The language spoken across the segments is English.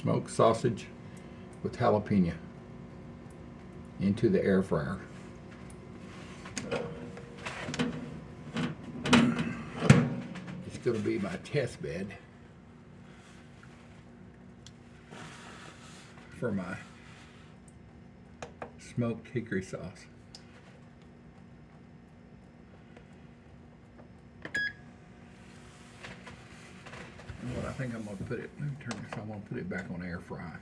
smoked sausage with jalapeno into the air fryer. It's going to be my test bed for my smoked hickory sauce. Well, I think I'm going to put it, let me turn this, I'm going to put it back on air fry.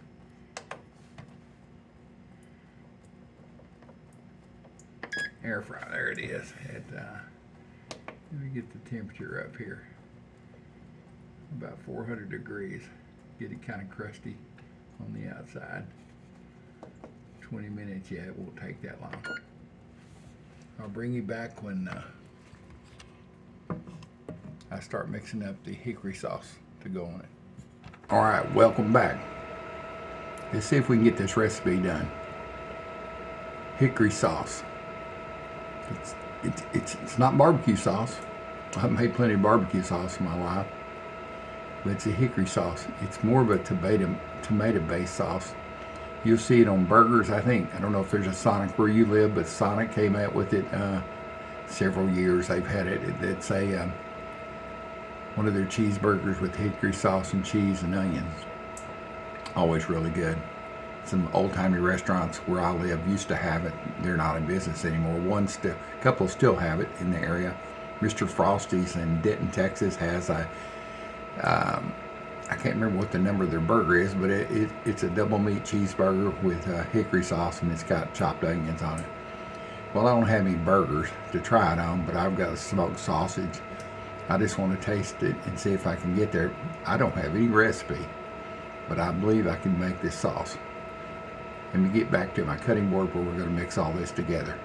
Air fry, there it is. Let me get the temperature up here. About 400 degrees. Get it kind of crusty on the outside. 20 minutes, yeah, it won't take that long. I'll bring you back when I start mixing up the hickory sauce to go on it. All right, welcome back. Let's see if we can get this recipe done. Hickory sauce. It's not barbecue sauce. I've made plenty of barbecue sauce in my life, but it's a hickory sauce. It's more of a tomato-based sauce. You'll see it on burgers, I think. I don't know if there's a Sonic where you live, but Sonic came out with it several years. They've had it. It's a one of their cheeseburgers with hickory sauce and cheese and onions. Always really good. Some old-timey restaurants where I live used to have it. They're not in business anymore. A couple still have it in the area. Mr. Frosty's in Denton, Texas has a, I can't remember what the number of their burger is, but it's a double meat cheeseburger with hickory sauce, and it's got chopped onions on it. Well, I don't have any burgers to try it on, but I've got a smoked sausage. I just want to taste it and see if I can get there. I don't have any recipe, but I believe I can make this sauce. Let me get back to my cutting board where we're going to mix all this together.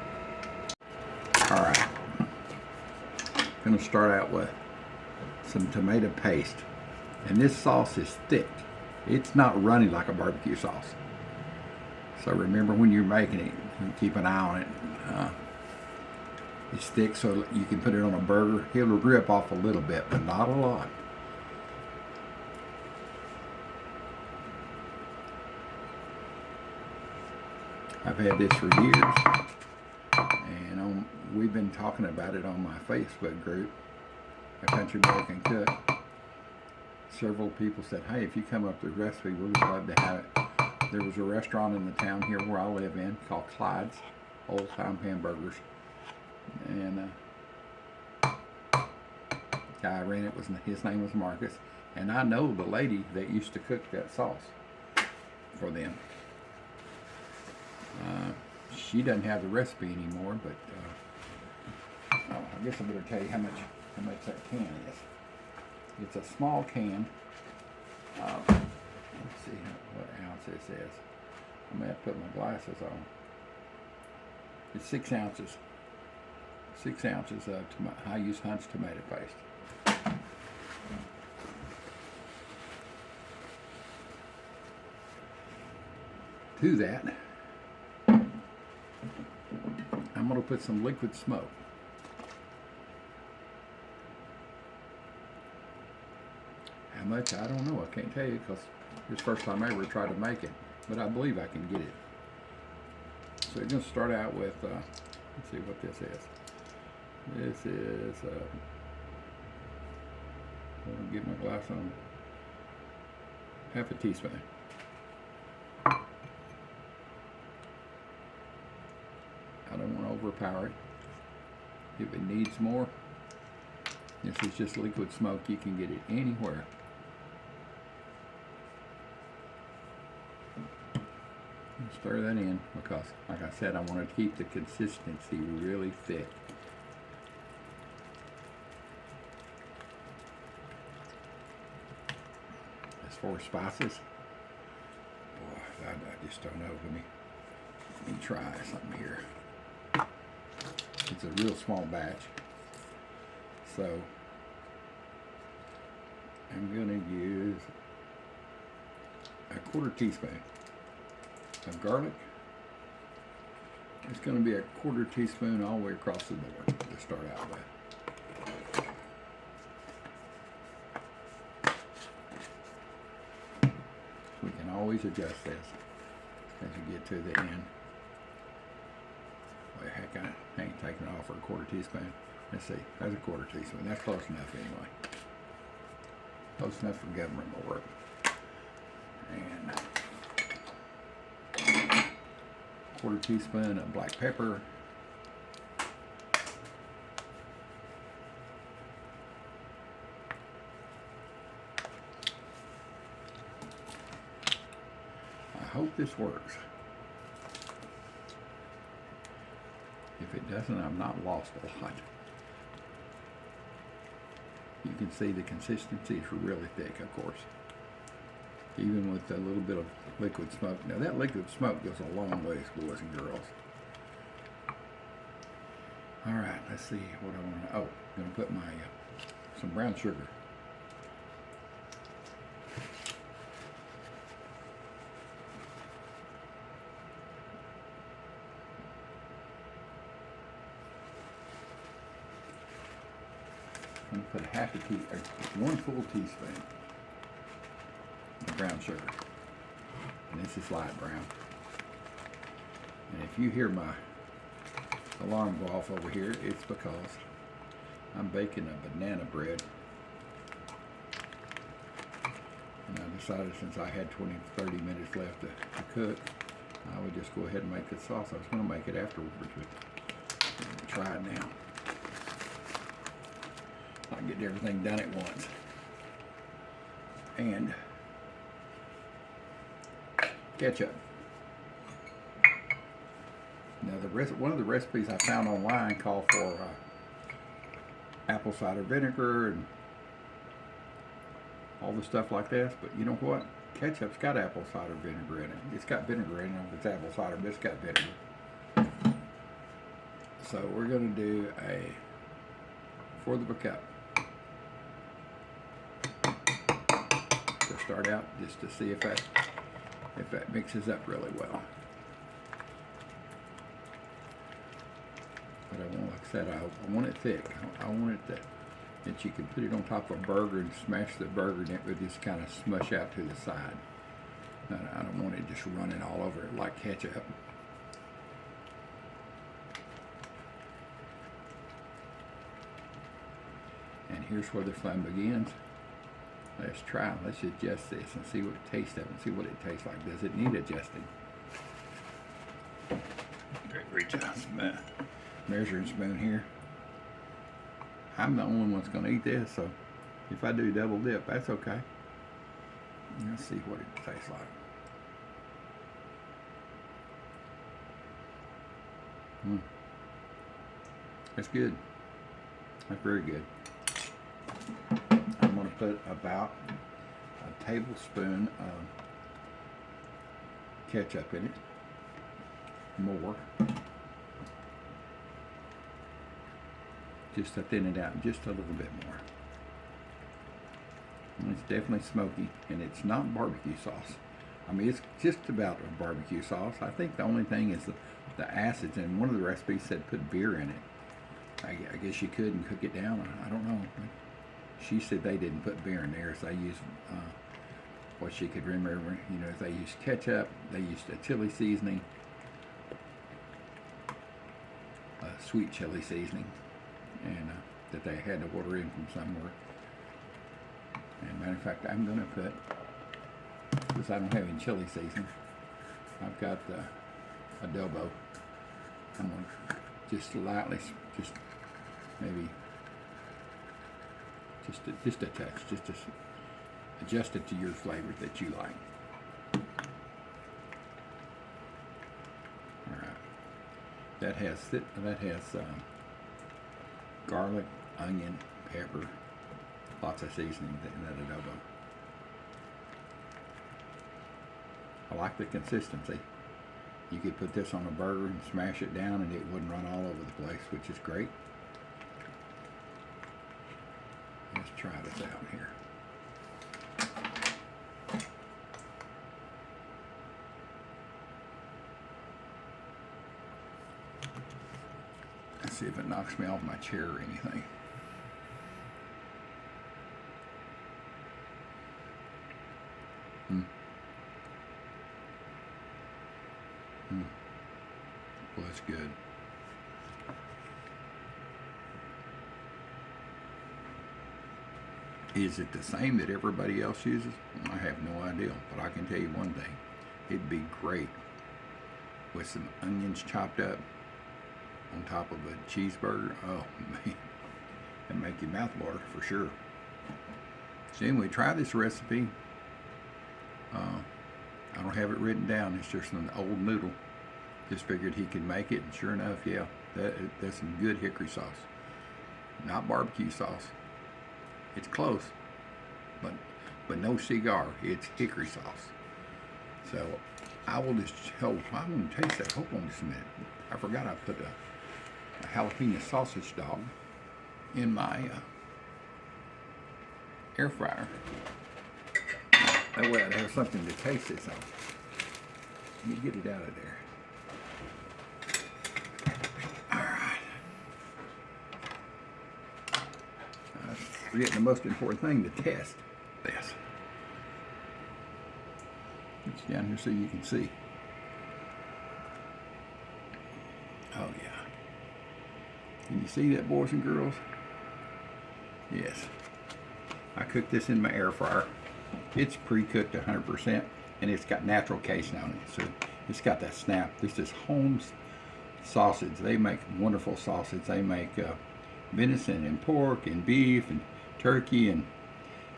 All right. I'm going to start out with some tomato paste. And this sauce is thick. It's not runny like a barbecue sauce. So remember when you're making it, keep an eye on it. It's thick so you can put it on a burger. It'll drip off a little bit, but not a lot. I've had this for years, and we've been talking about it on my Facebook group, A Country Boy Can Cook. Several people said, hey, if you come up with a recipe, we'd love to have it. There was a restaurant in the town here where I live in called Clyde's Old Time Hamburgers. And the guy who ran it, his name was Marcus. And I know the lady that used to cook that sauce for them. She doesn't have the recipe anymore, but I guess I better tell you how much that can is. It's a small can. Let's see what ounce this is. I'm going to have to put my glasses on. It's 6 ounces. 6 ounces of I use Hunt's tomato paste. To that, I'm going to put some liquid smoke. How much, I don't know. I can't tell you because it's the first time I ever tried to make it, but I believe I can get it. So we're going to start out with, let's see what this is. This is, I'm going to get my glass on, half a teaspoon. I don't want to overpower it. If it needs more, this is just liquid smoke. You can get it anywhere. Stir that in because, like I said, I want to keep the consistency really thick. As far as spices, boy, I just don't know. Let me try something here. It's a real small batch, so I'm going to use a 1/4 teaspoon of garlic. It's going to be a 1/4 teaspoon all the way across the board to start out with. We can always adjust this as you get to the end. Well, heck, I ain't taking it off for a quarter teaspoon. Let's see, that's a quarter teaspoon. That's close enough anyway. Close enough for government work. And quarter teaspoon of black pepper. I hope this works. If it doesn't, I've not lost a lot. You can see the consistency is really thick, of course. Even with a little bit of liquid smoke. Now that liquid smoke goes a long ways, boys and girls. All right, let's see what I want to. Oh, I'm going to put my some brown sugar. I'm going to put half a teaspoon, 1 full teaspoon of brown sugar. And this is light brown. And if you hear my alarm go off over here, it's because I'm baking a banana bread. And I decided since I had 20-30 minutes left to cook, I would just go ahead and make the sauce. I was going to make it afterwards, but try it now. Not getting everything done at once. And ketchup. Now one of the recipes I found online called for apple cider vinegar and all the stuff like this, but you know what? Ketchup's got apple cider vinegar in it. It's got vinegar in it. It's apple cider, but it's got vinegar. So we're going to do a 1/4 of a cup. To start out, just to see if that mixes up really well. But I want, like I said, I want it thick. I want it that you can put it on top of a burger and smash the burger and it would just kind of smush out to the side. I don't want it just running all over it like ketchup. And here's where the fun begins. Let's try. Let's adjust this and see what it tastes of and see what it tastes like. Does it need adjusting? Reach out some measuring spoon here. I'm the only one that's going to eat this, so if I do double dip, that's okay. Let's see what it tastes like. That's good. That's very good. I'm going to put about a tablespoon of ketchup in it. More. Just to thin it out just a little bit more. And it's definitely smoky, and it's not barbecue sauce. I mean, it's just about a barbecue sauce. I think the only thing is the acids, and one of the recipes said put beer in it. I guess you could and cook it down. I don't know. She said they didn't put beer in theirs. They used what she could remember. You know, they used ketchup. They used a chili seasoning, sweet chili seasoning, and that they had to order in from somewhere. And matter of fact, I'm going to put, because I don't have any chili seasoning, I've got adobo. I'm going to just lightly, just maybe, just a touch, just to adjust it to your flavor that you like. All right. That has garlic, onion, pepper, lots of seasoning in that adobo. I like the consistency. You could put this on a burger and smash it down and it wouldn't run all over the place, which is great. Let's try this out here. Let's see if it knocks me off my chair or anything. That's good. Is it the same that everybody else uses? I have no idea, but I can tell you one thing. It'd be great with some onions chopped up on top of a cheeseburger. Oh man, it'd make your mouth water for sure. So anyway, try this recipe. I don't have it written down. It's just an old noodle. Just figured he could make it, and sure enough, yeah, that's some good hickory sauce. Not barbecue sauce. It's close, but no cigar. It's hickory sauce. So I will just, I want to taste that. Hold on just a minute. I forgot I put a jalapeno sausage dog in my air fryer. That way I'd have something to taste this on. Let me get it out of there. Alright. I'm forgetting the most important thing to test. This. It's down here so you can see. Oh yeah. Can you see that, boys and girls? Yes. I cooked this in my air fryer. It's pre-cooked 100%, and it's got natural casing on it, so it's got that snap. This is Holmes sausage. They make wonderful sausage. They make venison and pork and beef and turkey, and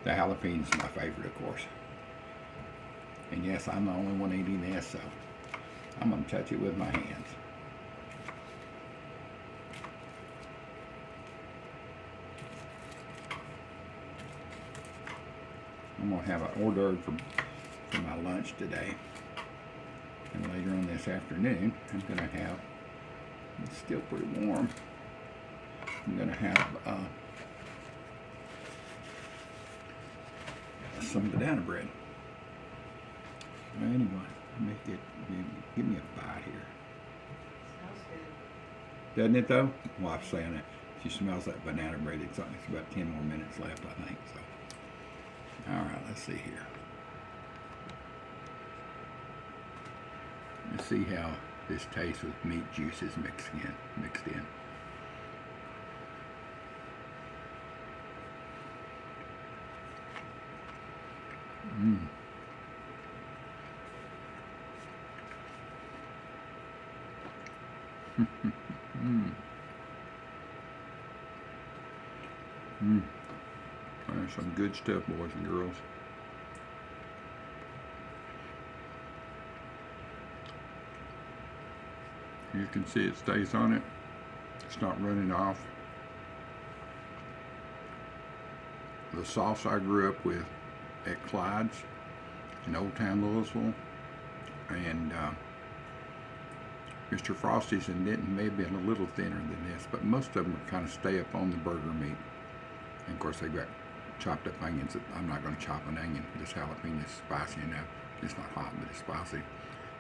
the jalapeno is my favorite, of course. And yes, I'm the only one eating this, so I'm going to touch it with my hands. I'm going to have an hors d'oeuvre for my lunch today. And later on this afternoon, I'm going to have, it's still pretty warm, I'm going to have some banana bread. Well, anyway, give me a bite here. Smells good. Doesn't it though? Wife's saying that she smells that banana bread. It's about 10 more minutes left, I think. So, all right, let's see here. Let's see how this tastes with meat juices mixed in. Mmm. That's some good stuff, boys and girls. You can see it stays on it. It's not running off. The sauce I grew up with at Clyde's in Old Town Louisville, and Mr. Frosty's in Denton may have been a little thinner than this, but most of them kind of stay up on the burger meat. And of course, they've got chopped up onions. I'm not going to chop an onion. This jalapeno is spicy enough. It's not hot, but it's spicy.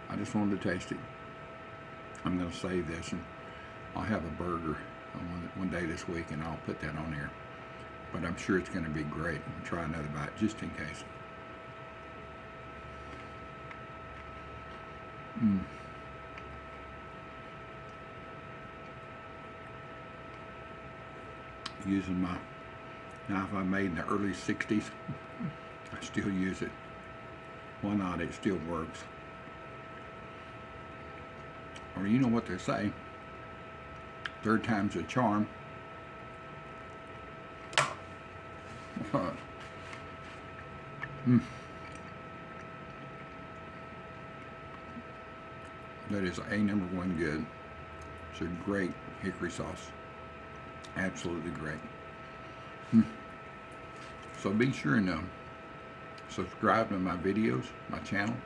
I just wanted to taste it. I'm going to save this, and I'll have a burger one day this week, and I'll put that on here. But I'm sure it's going to be great. I'll try another bite just in case. Using my knife I made in the early 60s. I still use it. Why not? It still works. Or you know what they say, third time's a charm. That is #1 good. It's a great hickory sauce. Absolutely great. So be sure and subscribe to my videos, my channel.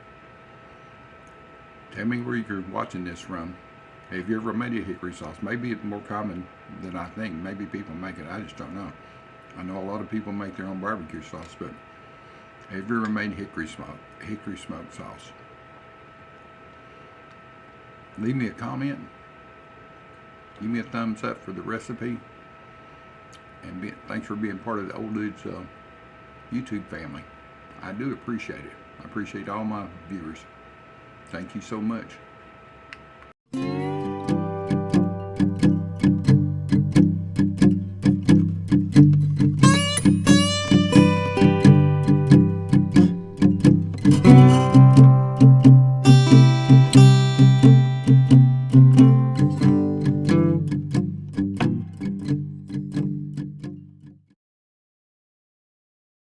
Tell me where you're watching this from. Have you ever made a hickory sauce? Maybe it's more common than I think. Maybe people make it. I just don't know. I know a lot of people make their own barbecue sauce, but have you ever made hickory smoked sauce? Leave me a comment. Give me a thumbs up for the recipe. And thanks for being part of the Old Dudes YouTube family. I do appreciate it. I appreciate all my viewers. Thank you so much.